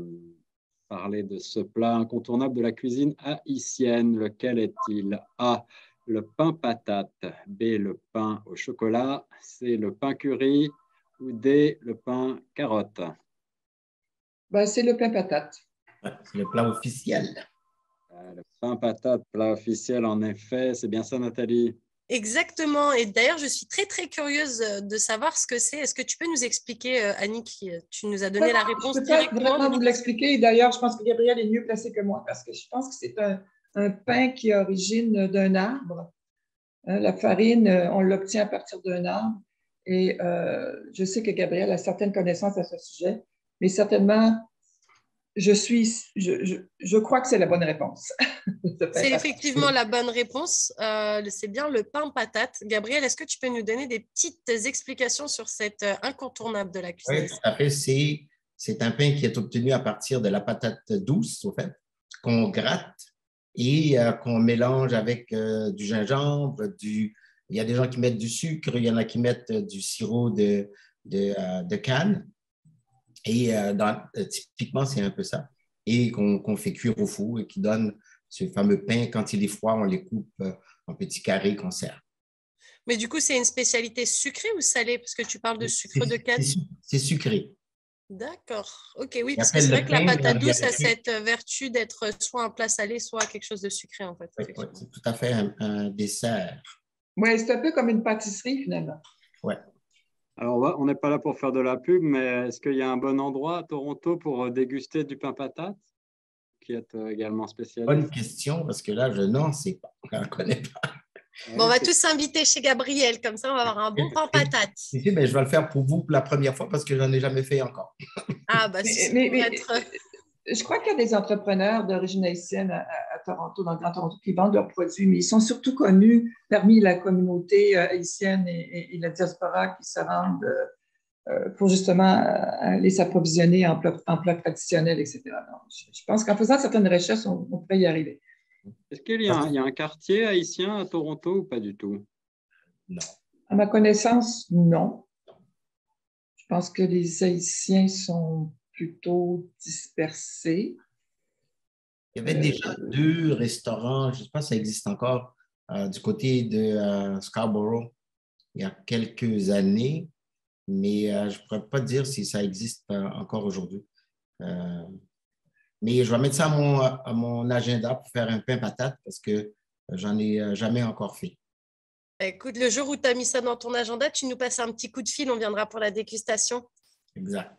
parler de ce plat incontournable de la cuisine haïtienne. Lequel est-il? A, le pain patate. B, le pain au chocolat. C, le pain curry. Ou D, le pain carotte? C'est le pain patate. C'est le plat officiel. Le pain patate, plat officiel, en effet. C'est bien ça, Nathalie? Exactement. Et d'ailleurs, je suis très, très curieuse de savoir ce que c'est. Est-ce que tu peux nous expliquer, Annick, tu nous as donné la réponse directement? Je peux pas vraiment vous l'expliquer. D'ailleurs, je pense que Gabriel est mieux placé que moi parce que je pense que c'est un pain qui est origine d'un arbre. La farine, on l'obtient à partir d'un arbre. Et je sais que Gabriel a certaines connaissances à ce sujet, mais certainement, je crois que c'est la bonne réponse. C'est effectivement la bonne réponse. C'est bien le pain patate. Gabriel, est-ce que tu peux nous donner des petites explications sur cet incontournable de la cuisine? Oui, tout à fait. C'est un pain qui est obtenu à partir de la patate douce, au fait, qu'on gratte et qu'on mélange avec du gingembre, il y a des gens qui mettent du sucre, il y en a qui mettent du sirop de canne. Et typiquement, c'est un peu ça. Et qu'on fait cuire au four et qui donne ce fameux pain. Quand il est froid, on les coupe en petits carrés qu'on sert. Mais du coup, c'est une spécialité sucrée ou salée? Parce que tu parles de sucre de canne. C'est sucré. D'accord. OK, oui, Il parce que appelle c'est le vrai que la pain, patate il y a douce a écrit. cette vertu d'être soit un plat salé, soit quelque chose de sucré, en fait, Oui, oui, effectivement. c'est tout à fait un dessert. Oui, c'est un peu comme une pâtisserie, finalement. Ouais. Alors, on n'est pas là pour faire de la pub, mais est-ce qu'il y a un bon endroit à Toronto pour déguster du pain patate, qui est également Bonne spécialiste? question, parce que là, je n'en sais pas. Je ne connais pas. Bon, on va Ok. tous s'inviter chez Gabriel, comme ça, on va avoir un bon pain patate. Ici, ben, je vais le faire pour vous pour la première fois parce que je n'en ai jamais fait encore. Ah, bah, si Mais, c'est mais- pour mais, être. je crois qu'il y a des entrepreneurs d'origine haïtienne à Toronto, dans le Grand Toronto, qui vendent leurs produits, mais ils sont surtout connus parmi la communauté haïtienne et la diaspora qui se rendent pour justement aller s'approvisionner en plats traditionnels, etc. Donc, je pense qu'en faisant certaines recherches, on pourrait y arriver. Est-ce qu'il y a il y a un quartier haïtien à Toronto ou pas du tout? Non. À ma connaissance, non. Je pense que les Haïtiens sont plutôt dispersés. Il y avait déjà 2 restaurants, je ne sais pas si ça existe encore, du côté de Scarborough il y a quelques années, mais je ne pourrais pas dire si ça existe encore aujourd'hui. Euh, mais je vais mettre ça à mon agenda pour faire un pain patate parce que j'en ai jamais encore fait. Écoute, le jour où tu as mis ça dans ton agenda, tu nous passes un petit coup de fil, on viendra pour la dégustation. Exact.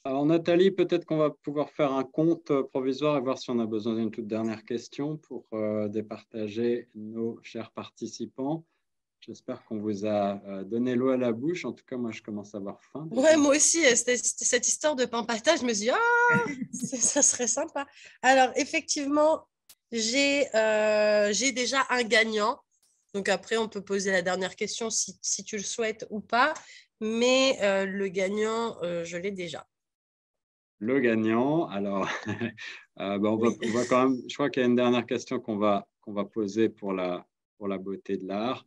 Alors, Nathalie, peut-être qu'on va pouvoir faire un compte provisoire et voir si on a besoin d'une toute dernière question pour départager nos chers participants. J'espère qu'on vous a donné l'eau à la bouche. En tout cas, moi, je commence à avoir faim. Ouais, moi aussi, c'était cette histoire de pain patate, je me suis dit, ça serait sympa. Alors, effectivement, j'ai déjà un gagnant. Donc après, on peut poser la dernière question si tu le souhaites ou pas. Mais le gagnant, je l'ai déjà. Le gagnant, alors, Oui. on va quand même, je crois qu'il y a une dernière question qu'on va poser pour la beauté de l'art.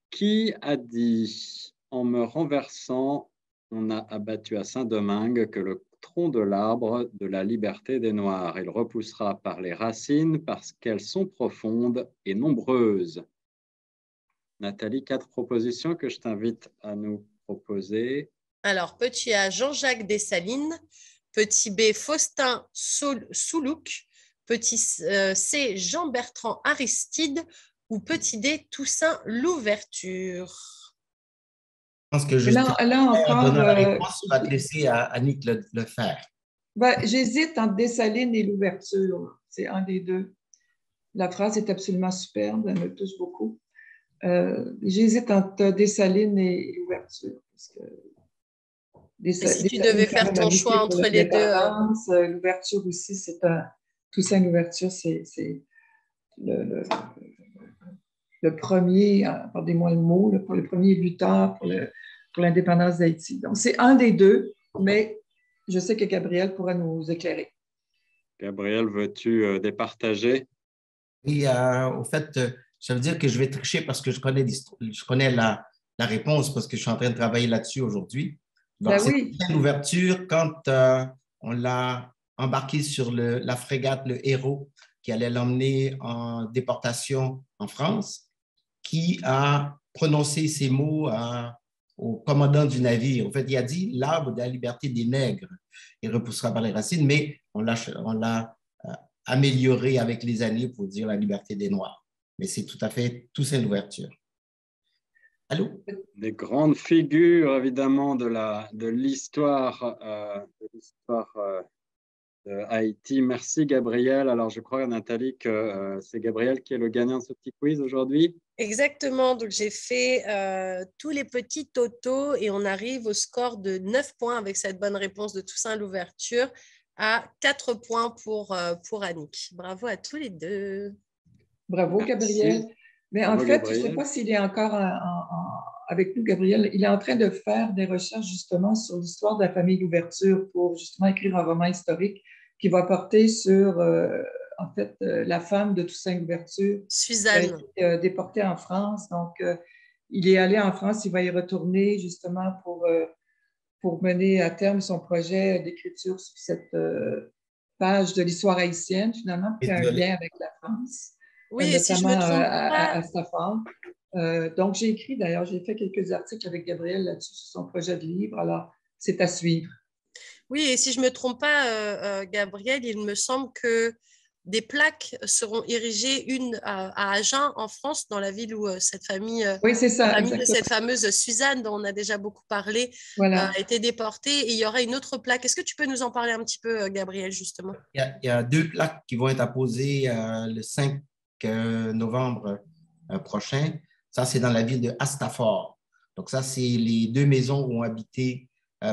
Qui a dit, en me renversant, on a abattu à Saint-Domingue que le tronc de l'arbre de la liberté des Noirs, il repoussera par les racines parce qu'elles sont profondes et nombreuses. Nathalie, 4 propositions que je t'invite à nous proposer. Alors, petit A, Jean-Jacques Dessalines. Petit B, Faustin Soulouque. Petit C, Jean-Bertrand Aristide. Ou petit D, Toussaint Louverture. Je pense que Là en encore, donnant la réponse, tu vas te laisser à Annick le faire. j'hésite entre Dessalines et l'ouverture. C'est un des deux. La phrase est absolument superbe, elle me touche beaucoup. J'hésite entre Dessalines et l'ouverture. Parce que Et si tu Dessalines devais est quand faire même ton choix habité pour entre les deux, l'indépendance. L'ouverture aussi, c'est un. Toussaint l'ouverture, c'est le, le, le premier, pardonnez-moi le mot, le premier lutteur pour l'indépendance d'Haïti. Donc, c'est un des deux, mais je sais que Gabriel pourra nous éclairer. Gabriel, veux-tu départager? Et au fait, ça veut dire que je vais tricher parce que je connais la réponse parce que je suis en train de travailler là-dessus aujourd'hui. Donc, Ben c'est oui, l'ouverture quand on l'a embarqué sur la frégate, le Héros, qui allait l'emmener en déportation en France, qui a prononcé ces mots au commandant du navire. En fait, il a dit l'arbre de la liberté des nègres. Il repoussera par les racines, mais on l'a amélioré avec les années pour dire la liberté des Noirs. Mais c'est tout à fait Toussaint l'ouverture. Allô? Des grandes figures, évidemment, de l'histoire de Haïti. Merci, Gabriel. Alors, je crois, Nathalie, que c'est Gabriel qui est le gagnant de ce petit quiz aujourd'hui. exactement. Donc, j'ai fait tous les petits totaux et on arrive au score de 9 points avec cette bonne réponse de Toussaint Louverture à 4 points pour Annick. Bravo à tous les deux. bravo, Gabriel. Merci. Mais en Bravo, fait, je ne sais Gabriel. pas s'il est encore avec nous, Gabriel. Il est en train de faire des recherches justement sur l'histoire de la famille d'ouverture pour justement écrire un roman historique qui va porter sur, en fait, la femme de Toussaint Louverture qui a Suzanne. été déportée en France. Donc, il est allé en France, il va y retourner justement pour mener à terme son projet d'écriture sur cette page de l'histoire haïtienne, finalement, qui a un lien avec la France, Oui, et si je notamment ne me trompe pas, à Stafford. Donc, j'ai écrit, d'ailleurs, j'ai fait quelques articles avec Gabriel là-dessus sur son projet de livre. Alors, c'est à suivre. Oui, et si je ne me trompe pas, Gabriel, il me semble que des plaques seront érigées, une à Agen, en France, dans la ville où cette famille, Oui, c'est la ça, famille de exactement. cette fameuse Suzanne, dont on a déjà beaucoup parlé, Voilà. a été déportée. Et il y aura une autre plaque. Est-ce que tu peux nous en parler un petit peu, Gabriel, justement? Il y a deux plaques qui vont être apposées le 5 novembre prochain. Ça, c'est dans la ville de Astafort. Donc, ça, c'est les deux maisons où ont habité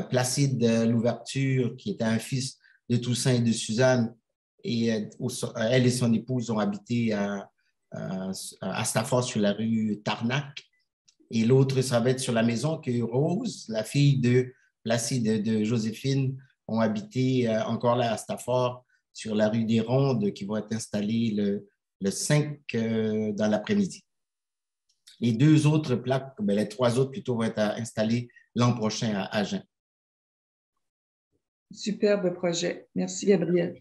Placide Louverture, qui était un fils de Toussaint et de Suzanne. Et elle et son épouse ont habité à Astafort sur la rue Tarnac. Et l'autre, ça va être sur la maison que Rose, la fille de Placide de Joséphine, ont habité encore là à Stafford, sur la rue des Rondes, qui vont être installées le 5 dans l'après-midi. Les deux autres plaques, ben, les trois autres plutôt, vont être installées l'an prochain à Agen. Superbe projet. Merci, Gabriel.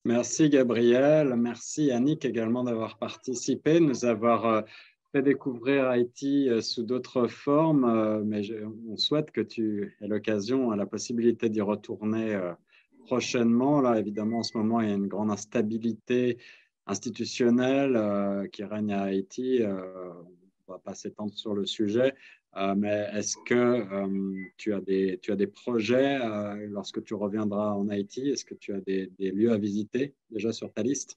Merci Gabriel, merci Annick également d'avoir participé, nous avoir fait découvrir Haïti sous d'autres formes, mais on souhaite que tu aies l'occasion, la possibilité d'y retourner prochainement. Là, évidemment, en ce moment, il y a une grande instabilité institutionnelle qui règne à Haïti. On ne va pas s'étendre sur le sujet, mais est-ce que tu as des projets lorsque tu reviendras en Haïti? Est-ce que tu as des lieux à visiter déjà sur ta liste?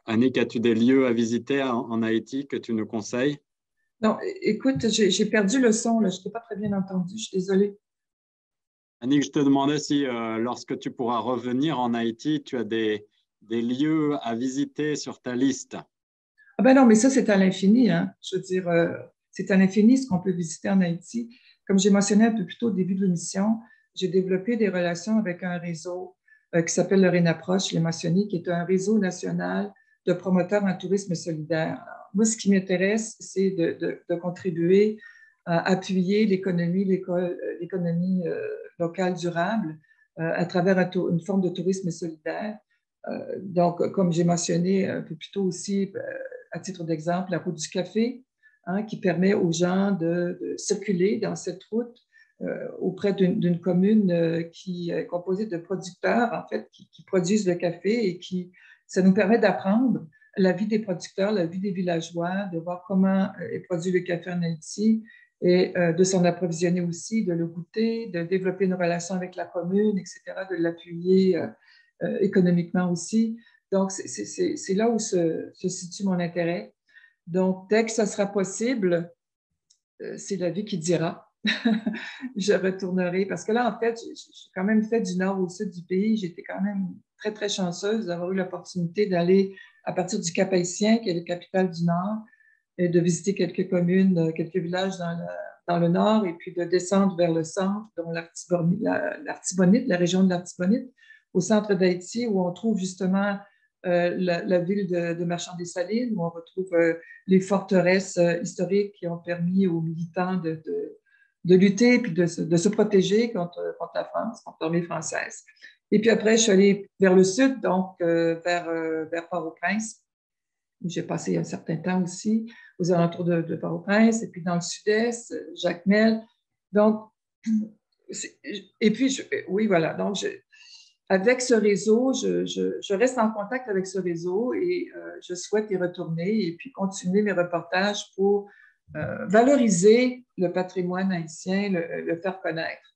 Annick, as-tu des lieux à visiter en Haïti que tu nous conseilles? Non, écoute, j'ai perdu le son, là. Je ne t'ai pas très bien entendu. Je suis désolée. Annick, je te demandais si lorsque tu pourras revenir en Haïti, tu as des lieux à visiter sur ta liste. Ah ben non, mais ça, c'est à l'infini, hein. Je veux dire, c'est à l'infini ce qu'on peut visiter en Haïti. Comme j'ai mentionné un peu plus tôt au début de l'émission, j'ai développé des relations avec un réseau qui s'appelle le RENAPROCH, je l'ai mentionné, qui est un réseau national de promoteurs en tourisme solidaire. Alors, moi, ce qui m'intéresse, c'est de contribuer à appuyer l'économie locale durable à travers une forme de tourisme solidaire. Donc, comme j'ai mentionné un peu plus tôt aussi, à titre d'exemple, la route du café, hein, qui permet aux gens de circuler dans cette route auprès d'une commune qui est composée de producteurs, en fait, qui produisent le café et ça nous permet d'apprendre la vie des producteurs, la vie des villageois, de voir comment est produit le café en Haïti et de s'en approvisionner aussi, de le goûter, de développer une relation avec la commune, etc., de l'appuyer économiquement aussi. Donc, c'est là où se situe mon intérêt. Donc, dès que ça sera possible, c'est la vie qui dira. Je retournerai parce que là, en fait, j'ai quand même fait du nord au sud du pays. J'étais quand même très, très chanceuse d'avoir eu l'opportunité d'aller à partir du Cap-Haïtien, qui est la capitale du Nord, et de visiter quelques communes, quelques villages dans le nord, et puis de descendre vers le centre, dont l'Artibonite, la région de l'Artibonite, au centre d'Haïti, où on trouve justement la ville de Marchand-des-Salines, où on retrouve les forteresses historiques qui ont permis aux militants de lutter et puis de se protéger contre la France, contre l'armée française. Et puis après, je suis allée vers le sud, donc vers Port-au-Prince, où j'ai passé un certain temps aussi, aux alentours de Port-au-Prince, et puis dans le sud-est, Jacmel. Donc, et puis, oui, voilà. Donc, avec ce réseau, je reste en contact avec ce réseau et je souhaite y retourner et puis continuer mes reportages pour valoriser le patrimoine haïtien, le faire connaître.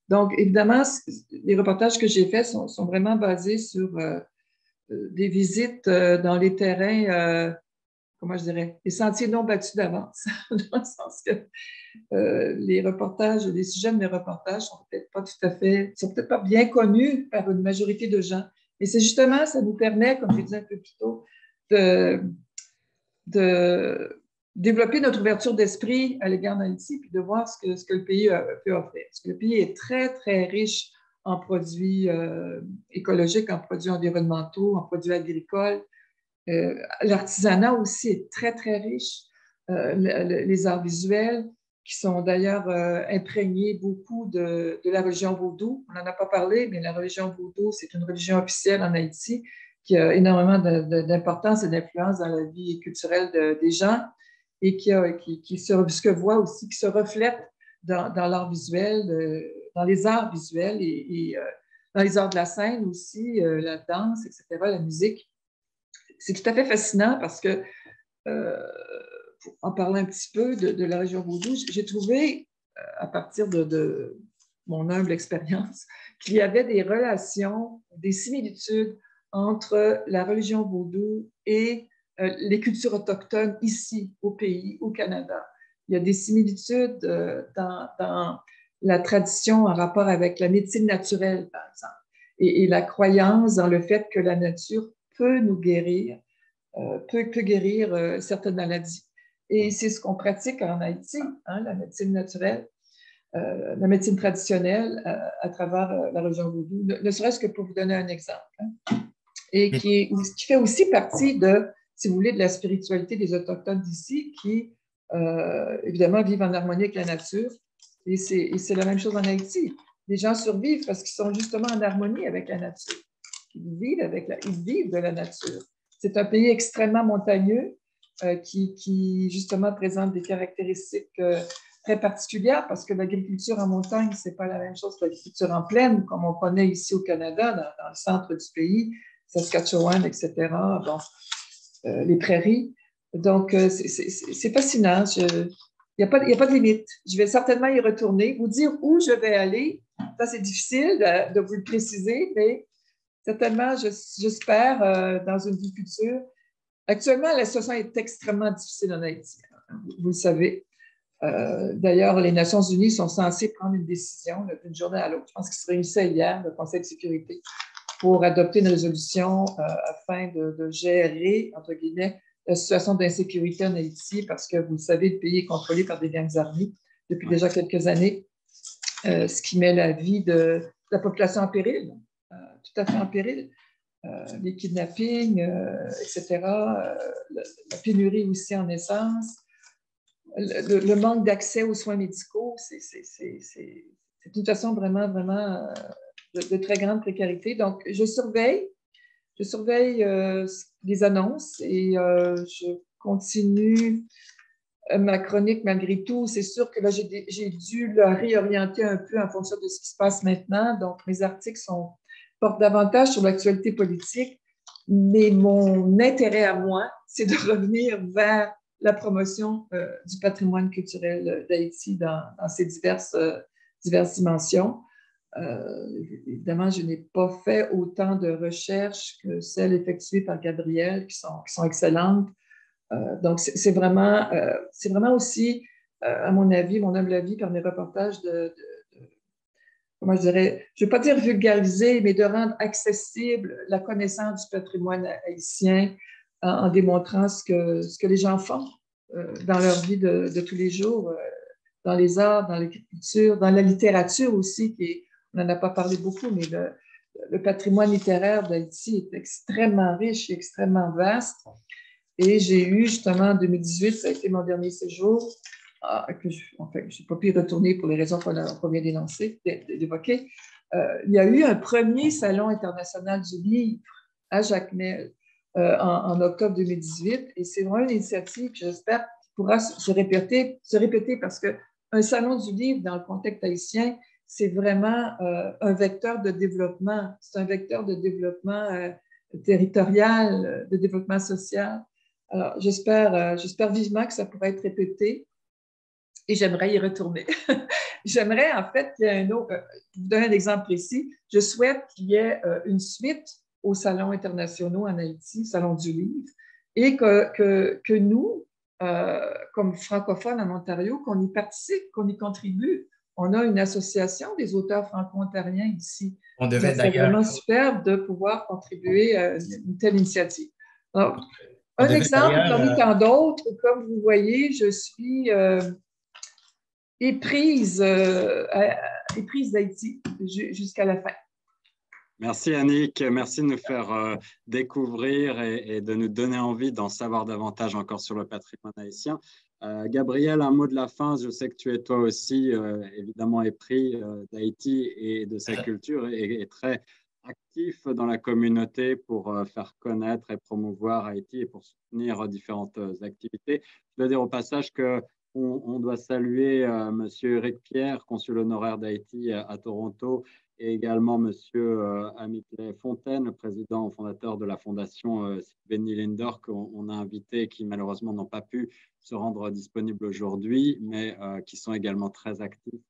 Donc, évidemment, les reportages que j'ai faits sont vraiment basés sur des visites dans les terrains, comment je dirais, les sentiers non battus d'avance, dans le sens que les reportages, les sujets de mes reportages sont peut-être pas bien connus par une majorité de gens. Et c'est justement, ça nous permet, comme je disais un peu plus tôt, de développer notre ouverture d'esprit à l'égard d'Haïti, puis de voir ce que le pays peut offrir. Parce que le pays est très, très riche en produits écologiques, en produits environnementaux, en produits agricoles. L'artisanat aussi est très, très riche. Les arts visuels, qui sont d'ailleurs imprégnés beaucoup de la religion vaudou. On n'en a pas parlé, mais la religion vaudou, c'est une religion officielle en Haïti qui a énormément d'importance et d'influence dans la vie culturelle des gens. et qui se voit aussi, qui se reflète dans l'art visuel, dans les arts visuels et dans les arts de la scène aussi, la danse, etc., la musique. C'est tout à fait fascinant parce que, pour en parler un petit peu de la région vaudou, j'ai trouvé, à partir de mon humble expérience, qu'il y avait des relations, des similitudes entre la religion vaudou et les cultures autochtones ici, au pays, au Canada. Il y a des similitudes dans la tradition en rapport avec la médecine naturelle, par exemple, et la croyance dans le fait que la nature peut nous guérir, peut guérir certaines maladies. Et c'est ce qu'on pratique en Haïti, hein, la médecine naturelle, la médecine traditionnelle à travers la religion vaudou, ne serait-ce que pour vous donner un exemple. Hein, et qui fait aussi partie de, si vous voulez, de la spiritualité des Autochtones d'ici, qui, évidemment, vivent en harmonie avec la nature. Et c'est la même chose en Haïti. Les gens survivent parce qu'ils sont justement en harmonie avec la nature. Ils vivent de la nature. C'est un pays extrêmement montagneux qui, justement, présente des caractéristiques très particulières parce que l'agriculture en montagne, ce n'est pas la même chose que l'agriculture en plaine, comme on connaît ici au Canada, dans le centre du pays, Saskatchewan, etc., bon, les prairies. Donc, c'est fascinant. Il n'y a pas de limite. Je vais certainement y retourner. Vous dire où je vais aller, ça, c'est difficile de vous le préciser, mais certainement, j'espère, dans une vie future. Actuellement, la situation est extrêmement difficile en Haïti. Vous le savez. D'ailleurs, les Nations unies sont censées prendre une décision d'une journée à l'autre. Je pense qu'ils se réunissaient hier, le Conseil de sécurité, pour adopter une résolution afin de gérer, entre guillemets, la situation d'insécurité en Haïti, parce que, vous le savez, le pays est contrôlé par des gangs armés depuis déjà quelques années, ce qui met la vie de la population en péril, tout à fait en péril. Les kidnappings, etc., la pénurie aussi en essence, le manque d'accès aux soins médicaux, c'est une façon vraiment, vraiment de très grande précarité. Donc, je surveille les annonces et je continue ma chronique malgré tout. C'est sûr que là, j'ai dû la réorienter un peu en fonction de ce qui se passe maintenant. Donc, mes articles portent davantage sur l'actualité politique, mais mon intérêt à moi, c'est de revenir vers la promotion du patrimoine culturel d'Haïti dans ses diverses dimensions. Évidemment, je n'ai pas fait autant de recherches que celles effectuées par Gabrielle, qui sont excellentes. Donc, c'est vraiment aussi, à mon avis, mon humble avis, par mes reportages comment je dirais, je ne vais pas dire vulgariser, mais de rendre accessible la connaissance du patrimoine haïtien en démontrant ce que les gens font dans leur vie de tous les jours, dans les arts, dans l'agriculture, dans la littérature aussi, on n'en a pas parlé beaucoup, mais le patrimoine littéraire d'Haïti est extrêmement riche et extrêmement vaste. Et j'ai eu justement en 2018, ça a été mon dernier séjour, que je n'ai pas pu y retourner pour les raisons qu'on vient d'évoquer. Il y a eu un premier salon international du livre à Jacmel en octobre 2018 et c'est vraiment une initiative que j'espère pourra se répéter parce qu'un salon du livre dans le contexte haïtien, c'est vraiment un vecteur de développement. C'est un vecteur de développement territorial, de développement social. Alors, j'espère vivement que ça pourra être répété et j'aimerais y retourner. J'aimerais, en fait, qu'il y ait un autre. Pour vous donner un exemple précis, je souhaite qu'il y ait une suite aux salons internationaux en Haïti, Salon du livre, et que nous, comme francophones en Ontario, qu'on y participe, qu'on y contribue. On a une association des auteurs franco-ontariens ici. On devait c'est vraiment superbe de pouvoir contribuer à une telle initiative. Alors, un exemple parmi tant d'autres, comme vous voyez, je suis éprise d'Haïti jusqu'à la fin. Merci Annick, merci de nous faire découvrir et de nous donner envie d'en savoir davantage encore sur le patrimoine haïtien. Gabrielle, un mot de la fin. Je sais que tu es toi aussi évidemment épris d'Haïti et de sa culture et très actif dans la communauté pour faire connaître et promouvoir Haïti et pour soutenir différentes activités. Je dois dire au passage qu'on doit saluer M. Éric Pierre, consul honoraire d'Haïti à Toronto, et également M. Amitley Fontaine, président fondateur de la fondation Benny Lindor, qu'on a invité et qui malheureusement n'ont pas pu se rendre disponibles aujourd'hui, mais qui sont également très actifs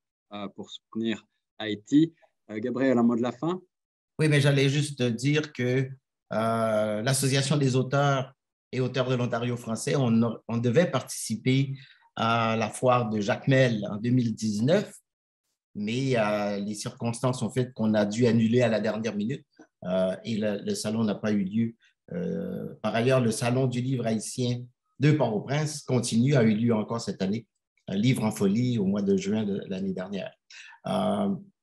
pour soutenir Haïti. Gabriel, un mot de la fin? Oui, mais j'allais juste dire que l'Association des auteurs et auteurs de l'Ontario français, on devait participer à la foire de Jacmel en 2019, mais les circonstances ont fait qu'on a dû annuler à la dernière minute et le salon n'a pas eu lieu. Par ailleurs, le salon du livre haïtien de Port-au-Prince continue, a eu lieu encore cette année, un livre en folie au mois de juin de l'année dernière.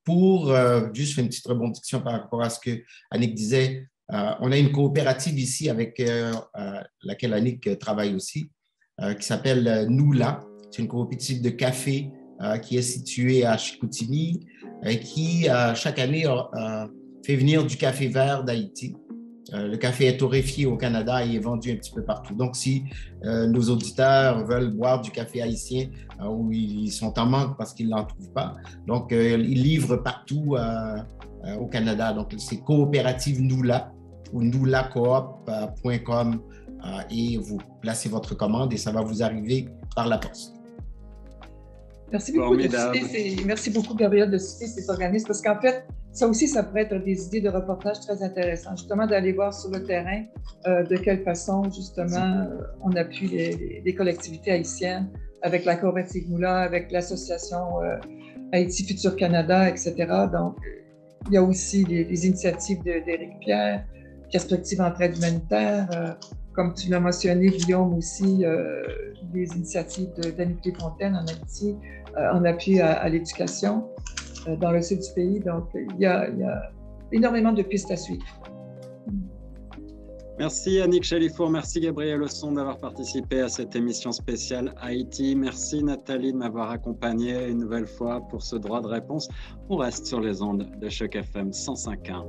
Pour juste faire une petite rebondition par rapport à ce que Annick disait, on a une coopérative ici avec laquelle Annick travaille aussi, qui s'appelle Noula. C'est une coopérative de café qui est située à Chicoutimi et qui, chaque année, fait venir du café vert d'Haïti. Le café est torréfié au Canada et est vendu un petit peu partout. Donc, si nos auditeurs veulent boire du café haïtien où ils sont en manque parce qu'ils ne l'en trouvent pas, donc ils livrent partout au Canada. Donc, c'est coopérative Noula ou noulacoop.com et vous placez votre commande et ça va vous arriver par la poste. Merci beaucoup, Gabriel, de citer ces organismes parce qu'en fait, ça aussi, ça pourrait être des idées de reportage très intéressantes, justement d'aller voir sur le terrain de quelle façon, justement, on appuie les collectivités haïtiennes avec la coopérative Moula, avec l'association Haïti Futur Canada, etc. Donc, il y a aussi les initiatives d'Éric Pierre, Perspective Entraide Humanitaire, comme tu l'as mentionné, Guillaume, aussi, les initiatives d'Amitley Fontaine en Haïti, en appui à l'éducation dans le sud du pays. Donc, il y a énormément de pistes à suivre. Merci Annick Chalifour, merci Gabriel Osson d'avoir participé à cette émission spéciale Haïti. Merci Nathalie de m'avoir accompagné une nouvelle fois pour ce droit de réponse. On reste sur les ondes de Choc FM 105.1.